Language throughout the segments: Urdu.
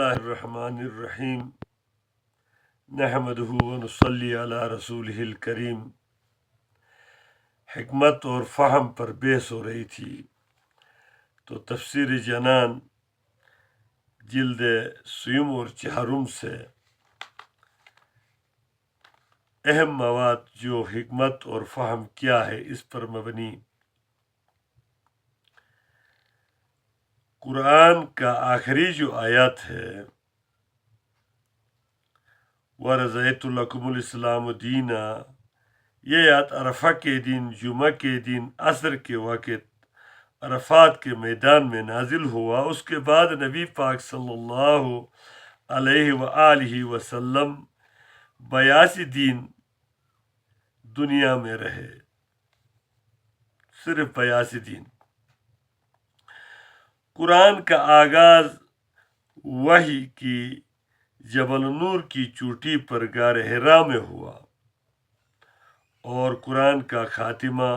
اللہ الرحمن الرحیم نحمدہ ونصلی علی رسولہ الکریم۔ حکمت اور فہم پر بحث ہو رہی تھی تو تفسیر جنان جلد سیوم اور چہارم سے اہم مواد جو حکمت اور فہم کیا ہے اس پر مبنی قرآن کا آخری جو آیات ہے وَرَضَيْتُ لَكُمُ الْإِسْلَامُ دِينًا، یہ آیات عرفہ کے دن، جمعہ کے دن، عصر کے وقت عرفات کے میدان میں نازل ہوا۔ اس کے بعد نبی پاک صلی اللہ علیہ وآلہ وسلم 82 دن دنیا میں رہے، صرف 82 دن۔ قرآن کا آغاز وحی کی جبل نور کی چوٹی پر غار حرا میں ہوا اور قرآن کا خاتمہ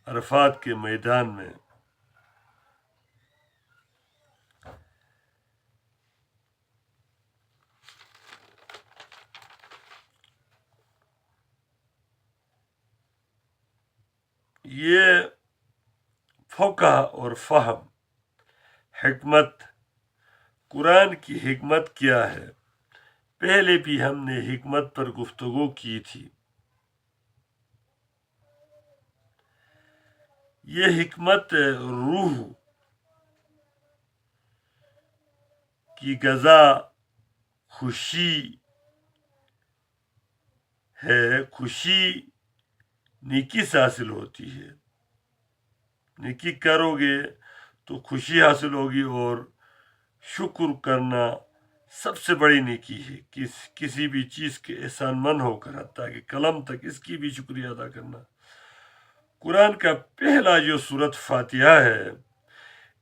عرفات کے میدان میں۔ یہ فقہ اور فہم، حکمت، قرآن کی حکمت کیا ہے؟ پہلے بھی ہم نے حکمت پر گفتگو کی تھی۔ یہ حکمت روح کی غذا خوشی ہے، خوشی نیکی سے حاصل ہوتی ہے۔ نیکی کرو گے تو خوشی حاصل ہوگی، اور شکر کرنا سب سے بڑی نیکی ہے۔ کسی بھی چیز کے احسان مند ہو کر حتیٰ کہ قلم تک اس کی بھی شکریہ ادا کرنا۔ قرآن کا پہلا جو سورت فاتحہ ہے،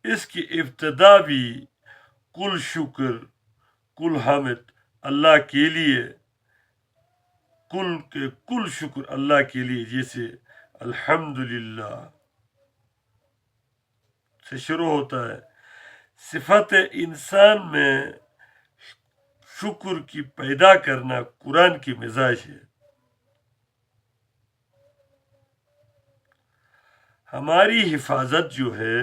اس کی ابتدا بھی کل شکر، کل حمد اللہ کے لیے، کل شکر اللہ کے لیے، جیسے الحمدللہ سے شروع ہوتا ہے۔ صفت انسان میں شکر کی پیدا کرنا قرآن کی مزاج ہے۔ ہماری حفاظت جو ہے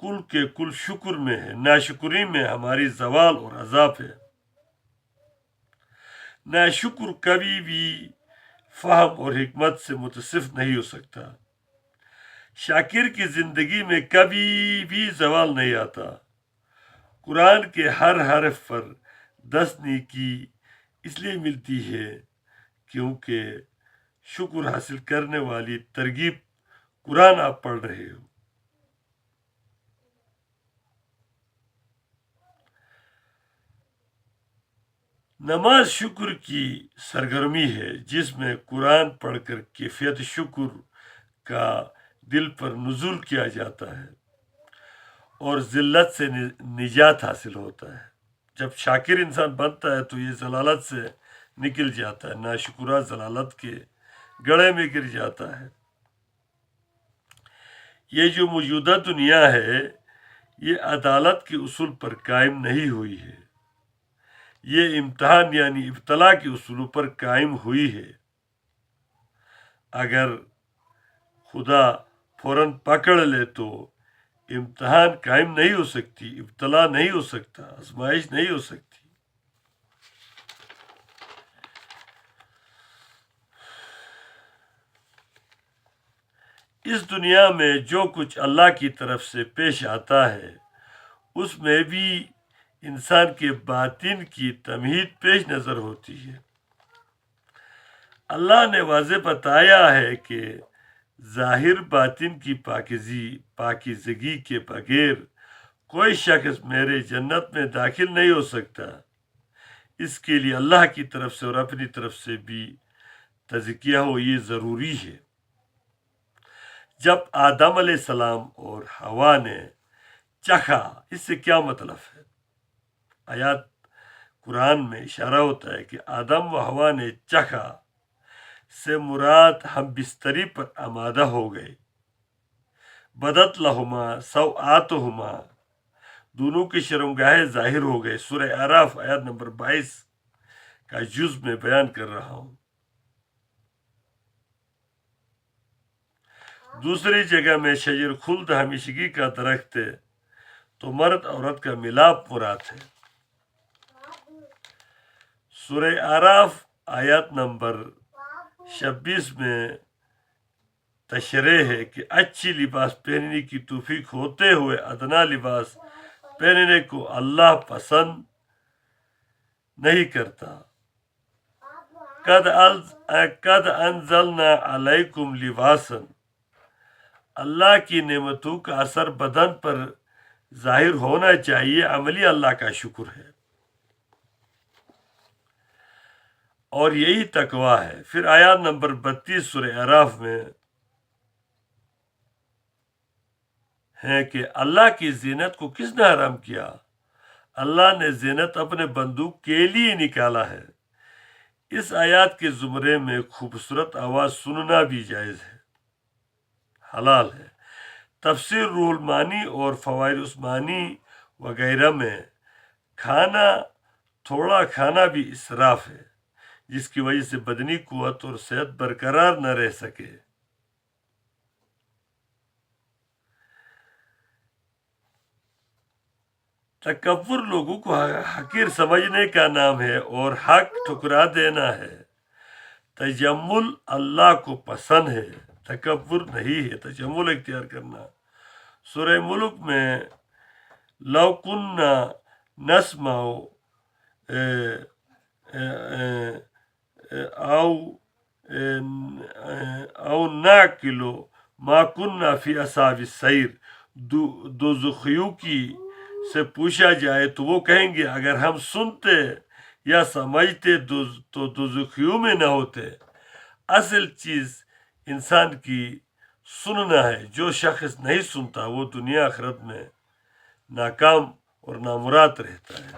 کل کے کل شکر میں ہے، ناشکری میں ہماری زوال اور عذاب ہے۔ ناشکر کبھی بھی فہم اور حکمت سے متصف نہیں ہو سکتا۔ شاکر کی زندگی میں کبھی بھی زوال نہیں آتا۔ قرآن کے ہر حرف پر 10 نیکی اس لیے ملتی ہے کیونکہ شکر حاصل کرنے والی ترغیب قرآن آپ پڑھ رہے ہو۔ نماز شکر کی سرگرمی ہے، جس میں قرآن پڑھ کر کیفیت شکر کا دل پر نزول کیا جاتا ہے اور ذلت سے نجات حاصل ہوتا ہے۔ جب شاکر انسان بنتا ہے تو یہ ذلالت سے نکل جاتا ہے، ناشکرہ ذلالت کے گڑھے میں گر جاتا ہے۔ یہ جو موجودہ دنیا ہے یہ عدالت کے اصول پر قائم نہیں ہوئی ہے، یہ امتحان یعنی ابتلا کے اصولوں پر قائم ہوئی ہے۔ اگر خدا فوراً پکڑ لے تو امتحان قائم نہیں ہو سکتی، ابتلا نہیں ہو سکتا، آزمائش نہیں ہو سکتی۔ اس دنیا میں جو کچھ اللہ کی طرف سے پیش آتا ہے اس میں بھی انسان کے باطن کی تمہید پیش نظر ہوتی ہے۔ اللہ نے واضح بتایا ہے کہ ظاہر باطن کی پاکیزگی کے بغیر کوئی شخص میرے جنت میں داخل نہیں ہو سکتا۔ اس کے لیے اللہ کی طرف سے اور اپنی طرف سے بھی تزکیہ ہو، یہ ضروری ہے۔ جب آدم علیہ السلام اور حوا نے چکھا، اس سے کیا مطلب ہے؟ آیات قرآن میں اشارہ ہوتا ہے کہ آدم و حوا نے چکھا سے مراد ہم بستری پر آمادہ ہو گئے۔ بدت لہما سوآتہما، دونوں کی شرمگاہیں ظاہر ہو گئے. سورہ اعراف آیت نمبر 22 کا جز میں بیان کر رہا ہوں. دوسری جگہ میں شجر خلد ہمیشگی کا درخت ہے تو مرد عورت کا ملاپ مراد ہے. سورہ اعراف آیت نمبر 26 میں تشریح ہے کہ اچھی لباس پہننے کی توفیق ہوتے ہوئے ادنا لباس پہننے کو اللہ پسند نہیں کرتا. قد انزلنا علیکم لباسا، اللہ کی نعمتوں کا اثر بدن پر ظاہر ہونا چاہیے، عملی اللہ کا شکر ہے، اور یہی تقویٰ ہے. پھر آیات نمبر 32 سورہ اعراف میں ہے کہ اللہ کی زینت کو کس نے حرام کیا؟ اللہ نے زینت اپنے بندوں کے لیے نکالا ہے. اس آیات کے زمرے میں خوبصورت آواز سننا بھی جائز ہے، حلال ہے. تفسیر روح المانی اور فوائد عثمانی وغیرہ میں تھوڑا کھانا بھی اسراف ہے، جس کی وجہ سے بدنی قوت اور صحت برقرار نہ رہ سکے. تکبر لوگوں کو حقیر سمجھنے کا نام ہے اور حق ٹھکرا دینا ہے. تجمل اللہ کو پسند ہے، تکبر نہیں ہے. تجمل اختیار کرنا. سورہ ملک میں لو کننا نسمع او ناقل ما کننا فی اصحاب السعیر، دوزخیوں کی سے پوچھا جائے تو وہ کہیں گے اگر ہم سنتے یا سمجھتے تو دوزخیوں میں نہ ہوتے. اصل چیز انسان کی سننا ہے. جو شخص نہیں سنتا وہ دنیا آخرت میں ناکام اور نامراد رہتا ہے.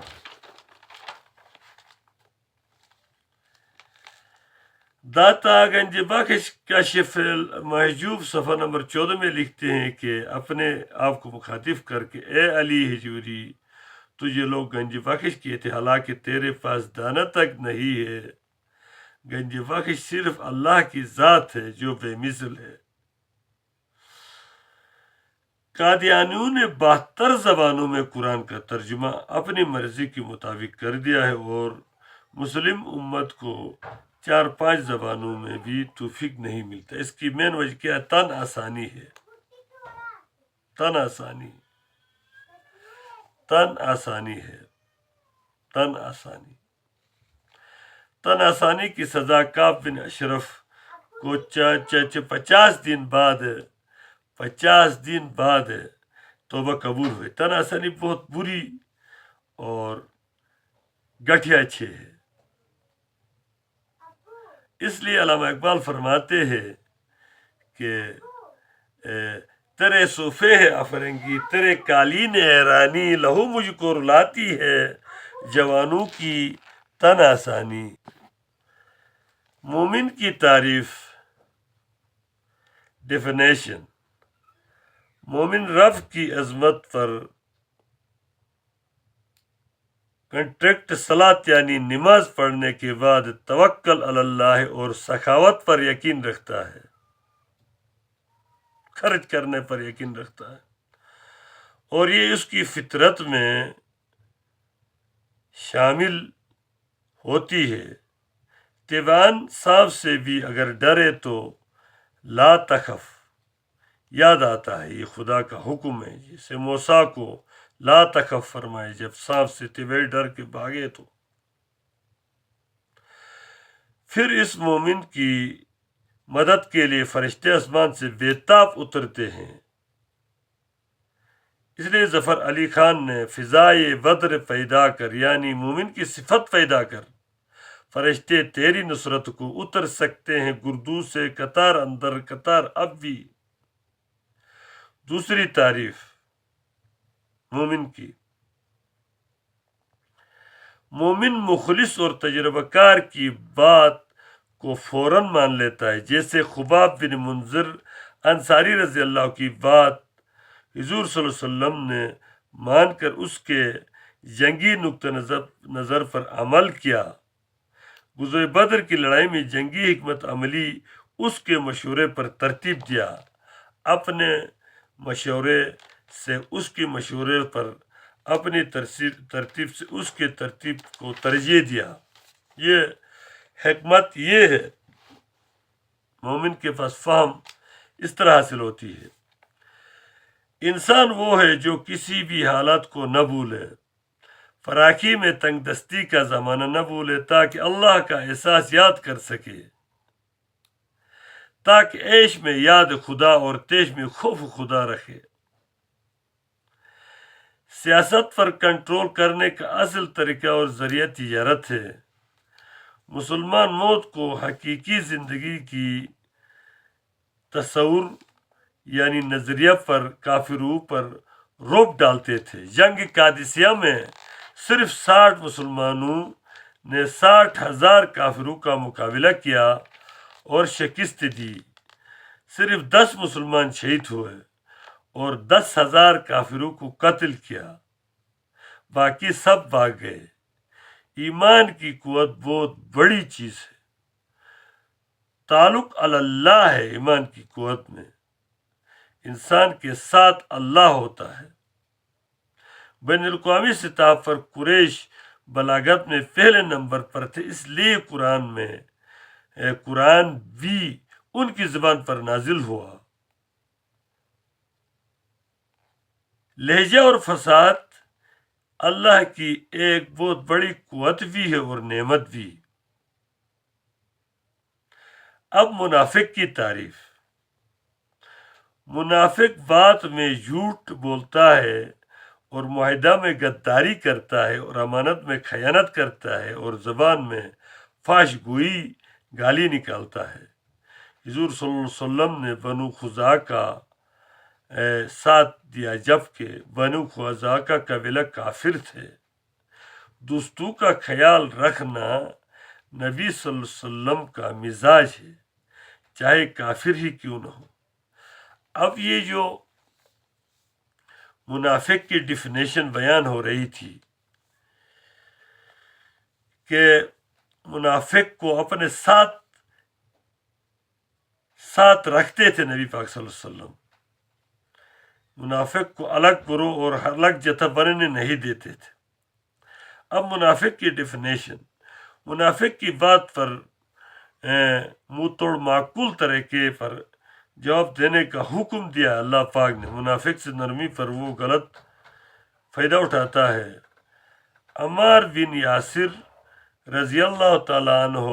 داتا گنج بخش کشف المحجوب صفحہ نمبر 14 میں لکھتے ہیں کہ اپنے آپ کو مخاطب کر کے، اے علی حجوری، تجھے لوگ گنج بخش کہتے، حالانکہ تیرے پاس دانہ تک نہیں ہے. گنج بخش صرف اللہ کی ذات ہے جو بے مثل ہے. قادیانیوں نے 72 زبانوں میں قرآن کا ترجمہ اپنی مرضی کے مطابق کر دیا ہے، اور مسلم امت کو 4-5 زبانوں میں بھی توفیق نہیں ملتا. اس کی مین وجہ کیا ہے؟ تن آسانی ہے. تن آسانی ہے. تن آسانی کی سزا کعب بن اشرف کو 50 دن بعد توبہ قبول ہوئے. تن آسانی بہت بری اور گٹھیا چھے ہے. اس لیے علامہ اقبال فرماتے ہیں کہ تیرے صوفے ہے افرنگی، تیرے قالین حیرانی، لہو مجھ کو رلاتی ہے جوانوں کی تن آسانی. مومن کی تعریف. ڈیفینیشن: مومن رب کی عظمت پر کنٹریکٹ صلاۃ یعنی نماز پڑھنے کے بعد توکل علی اللہ اور سخاوت پر یقین رکھتا ہے، خرچ کرنے پر یقین رکھتا ہے، اور یہ اس کی فطرت میں شامل ہوتی ہے. تیوان سانپ سے بھی اگر ڈرے تو لا تخف یاد آتا ہے، یہ خدا کا حکم ہے. جسے موسیٰ کو لا تخف فرمائے جب سانپ سے طویل ڈر کے بھاگے تو. پھر اس مومن کی مدد کے لیے فرشتے آسمان سے بے تاب اترتے ہیں. اس لیے ظفر علی خان نے فضائے بدر پیدا کر، یعنی مومن کی صفت پیدا کر، فرشتے تیری نصرت کو اتر سکتے ہیں گردوں سے قطار اندر قطار اب بھی. دوسری تعریف مومن کی. مومن مخلص اور تجربہ کار کی بات کو فوراً مان لیتا ہے، جیسے خباب بن منذر انصاری رضی اللہ کی بات حضور صلی اللہ علیہ وسلم نے مان کر اس کے جنگی نقطہ نظر پر عمل کیا۔ غزوہ بدر کی لڑائی میں جنگی حکمت عملی اس کے مشورے پر ترتیب دیا، اپنے مشورے سے اس کے مشورے پر اپنی ترتیب سے اس کے ترتیب کو ترجیح دیا۔ یہ حکمت یہ ہے، مومن کے پاس فہم اس طرح حاصل ہوتی ہے۔ انسان وہ ہے جو کسی بھی حالت کو نہ بھولے، فراقی میں تنگ دستی کا زمانہ نہ بھولے، تاکہ اللہ کا احساس یاد کر سکے، تاکہ عیش میں یاد خدا اور تیش میں خوف خدا رکھے۔ سیاست پر کنٹرول کرنے کا اصل طریقہ اور ذریعہ تجارت ہے۔ مسلمان موت کو حقیقی زندگی کی تصور یعنی نظریہ پر کافروں پر روک ڈالتے تھے۔ جنگ قادسیہ میں صرف 60 مسلمانوں نے 60,000 کافروں کا مقابلہ کیا اور شکست دی۔ صرف 10 مسلمان شہید ہوئے اور 10,000 کافروں کو قتل کیا، باقی سب بھاگ گئے۔ ایمان کی قوت بہت بڑی چیز ہے، تعلق اللہ ہے۔ ایمان کی قوت میں انسان کے ساتھ اللہ ہوتا ہے۔ بین الاقوامی سطح پر قریش بلاغت میں پہلے نمبر پر تھے، اس لیے قرآن بھی ان کی زبان پر نازل ہوا۔ لہجہ اور فصاحت اللہ کی ایک بہت بڑی قوت بھی ہے اور نعمت بھی۔ اب منافق کی تعریف۔ منافق بات میں جھوٹ بولتا ہے اور معاہدہ میں غداری کرتا ہے اور امانت میں خیانت کرتا ہے اور زبان میں فحش گوئی گالی نکالتا ہے۔ حضور صلی اللہ علیہ وسلم نے بنو خزاعہ کا ساتھ دیا، جبکہ بنو خزاعہ کا قبیلہ کافر تھے۔ دوستوں کا خیال رکھنا نبی صلی اللہ علیہ وسلم کا مزاج ہے، چاہے کافر ہی کیوں نہ ہو۔ اب یہ جو منافق کی ڈیفینیشن بیان ہو رہی تھی کہ منافق کو اپنے ساتھ رکھتے تھے نبی پاک صلی اللہ علیہ وسلم، منافق کو الگ کرو اور الگ جتھا بننے نہیں دیتے تھے۔ اب منافق کی ڈیفینیشن، منافق کی بات پر منہ توڑ معقول طریقے پر جواب دینے کا حکم دیا اللہ پاک نے۔ منافق سے نرمی پر وہ غلط فائدہ اٹھاتا ہے۔ عمار بن یاسر رضی اللہ تعالیٰ عنہ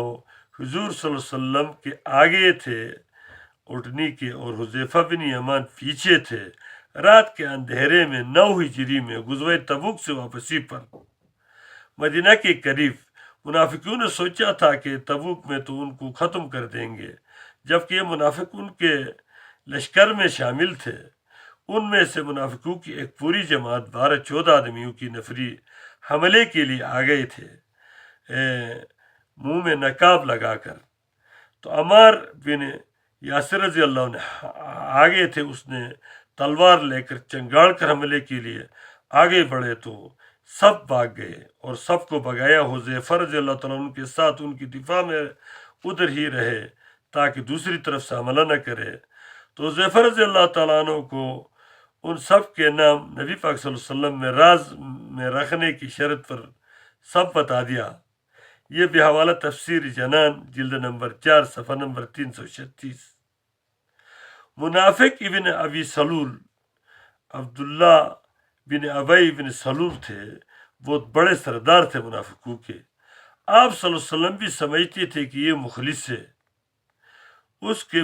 حضور صلی اللہ علیہ وسلم کے آگے تھے اٹھنے کے اور حذیفہ بن یمان پیچھے تھے۔ رات کے اندھیرے میں 9 ہجری میں غزوہ تبوک سے واپسی پر مدینہ کے قریب منافقوں نے سوچا تھا کہ تبوک میں تو ان کو ختم کر دیں گے، جبکہ یہ منافق ان کے لشکر میں شامل تھے۔ ان میں سے منافقوں کی ایک پوری جماعت 12-14 آدمیوں کی نفری حملے کے لیے آ گئے تھے، منہ میں نقاب لگا کر۔ تو عمار بن یاسر رضی اللہ عنہ آگے تھے، اس نے تلوار لے کر چنگاڑ کر حملے کے لیے آگے بڑھے تو سب بھاگ گئے اور سب کو بھگایا۔ حذیفہ رضی اللہ تعالیٰ عنہ کے ساتھ ان کی دفاع میں ادھر ہی رہے تاکہ دوسری طرف سے حملہ نہ کرے۔ تو حذیفہ رضی اللہ تعالیٰ عنہ کو ان سب کے نام نبی پاک صلی اللہ علیہ وسلم میں راز میں رکھنے کی شرط پر سب بتا دیا۔ یہ بحوالہ تفسیر جنان جلد نمبر 4 صفحہ نمبر 336۔ منافق ابن ابی سلول عبداللہ بن ابی بن سلول تھے، بہت بڑے سردار تھے منافقوں کے۔ آپ صلی اللہ علیہ وسلم بھی سمجھتے تھے کہ یہ مخلص ہے، اس کے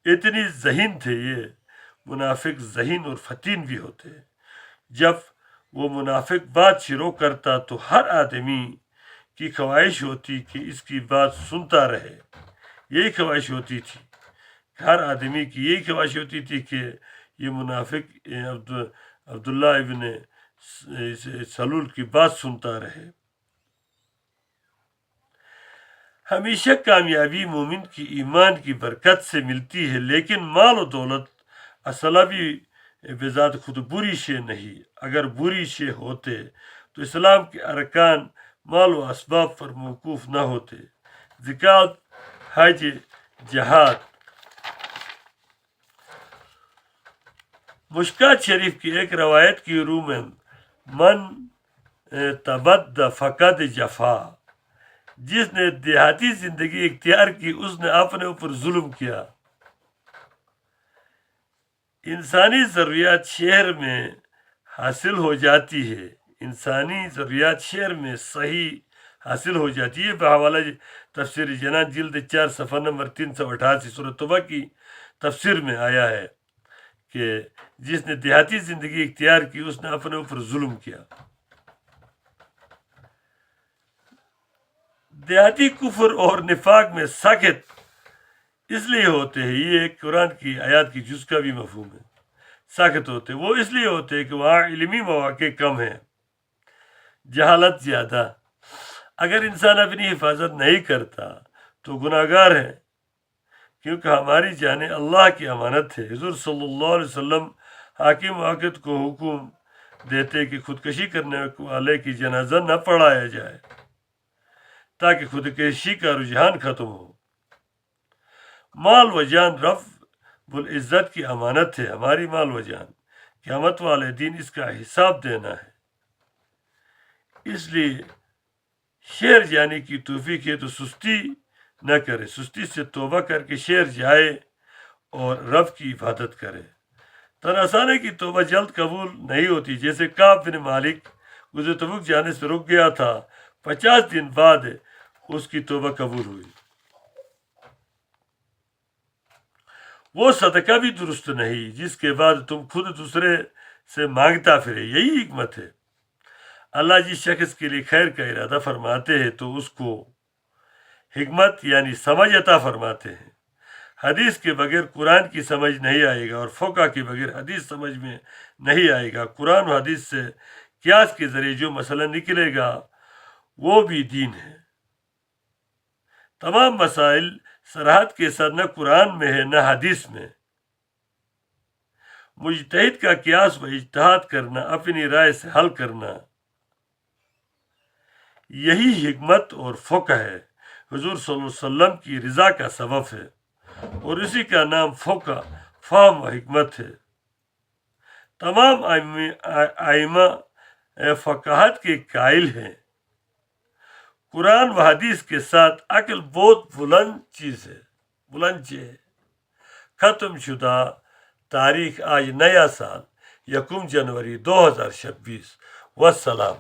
اتنی ذہین تھے۔ یہ منافق ذہین اور فتین بھی ہوتے۔ جب وہ منافق بات شروع کرتا تو ہر آدمی کی خواہش ہوتی کہ اس کی بات سنتا رہے، یہی خواہش ہوتی تھی، ہر آدمی کی یہی خواہش ہوتی تھی کہ یہ منافق عبداللہ ابن سلول کی بات سنتا رہے۔ ہمیشہ کامیابی مومن کی ایمان کی برکت سے ملتی ہے، لیکن مال و دولت اسلحہ بھی بذات خود بری شے نہیں، اگر بری شے ہوتے تو اسلام کے ارکان مال و اسباب پر موقوف نہ ہوتے۔ زکوٰۃ، حج، جہاد۔ مشکات شریف کی ایک روایت کی روح میں من تبد فقد جفا، جس نے دیہاتی زندگی اختیار کی اس نے اپنے اوپر ظلم کیا۔ انسانی ضروریات شہر میں حاصل ہو جاتی ہے، انسانی ضروریات شہر میں صحیح حاصل ہو جاتی ہے۔ بحوالہ تفسیر جنان جلد 4 صفحہ نمبر 388 سورۃ توبہ کی تفسیر میں آیا ہے کہ جس نے دیہاتی زندگی اختیار کی اس نے اپنے اوپر ظلم کیا۔ دیہاتی کفر اور نفاق میں ساکت اس لیے ہوتے ہیں، یہ ایک قرآن کی آیات کی جز کا بھی مفہوم ہے۔ ساکت ہوتے وہ اس لیے ہوتے ہیں کہ وہاں علمی مواقع کم ہیں، جہالت زیادہ۔ اگر انسان اپنی حفاظت نہیں کرتا تو گناہ گار ہے، کیونکہ ہماری جانیں اللہ کی امانت ہے۔ حضور صلی اللہ علیہ وسلم حاکم واقعت کو حکم دیتے کہ خودکشی کرنے والے کی جنازہ نہ پڑھایا جائے تاکہ خودکشی کا رجحان ختم ہو۔ مال و جان رب العزت کی امانت ہے، ہماری مال و جان قیامت والے دن اس کا حساب دینا ہے۔ اس لیے شہر جانے کی توفیق ہے تو سستی نہ کرے، سستی سے توبہ کر کے شہر جائے اور رب کی عبادت کرے۔ تناسانے کی توبہ جلد قبول نہیں ہوتی، جیسے کعب بن مالک غزوہ تبوک جانے سے رک گیا تھا، 50 دن بعد اس کی توبہ قبول ہوئی۔ وہ صدقہ بھی درست نہیں جس کے بعد تم خود دوسرے سے مانگتا پھرے، یہی حکمت ہے۔ اللہ جس شخص کے لیے خیر کا ارادہ فرماتے ہیں تو اس کو حکمت یعنی سمجھ عطا فرماتے ہیں۔ حدیث کے بغیر قرآن کی سمجھ نہیں آئے گا اور فقہ کے بغیر حدیث سمجھ میں نہیں آئے گا۔ قرآن و حدیث سے قیاس کے ذریعے جو مسئلہ نکلے گا وہ بھی دین ہے۔ تمام مسائل صراحت کے ساتھ نہ قرآن میں ہے نہ حدیث میں۔ مجتہد کا قیاس و اجتہاد کرنا، اپنی رائے سے حل کرنا، یہی حکمت اور فقہ ہے، حضور صلی اللہ علیہ وسلم کی رضا کا سبب ہے، اور اسی کا نام فقہ، فہم و حکمت ہے۔ تمام ائمہ فقاہت کے قائل ہیں قرآن و حدیث کے ساتھ عقل بہت بلند چیز ہے، ختم شدہ تاریخ آج نیا سال 1 جنوری 2026۔ والسلام۔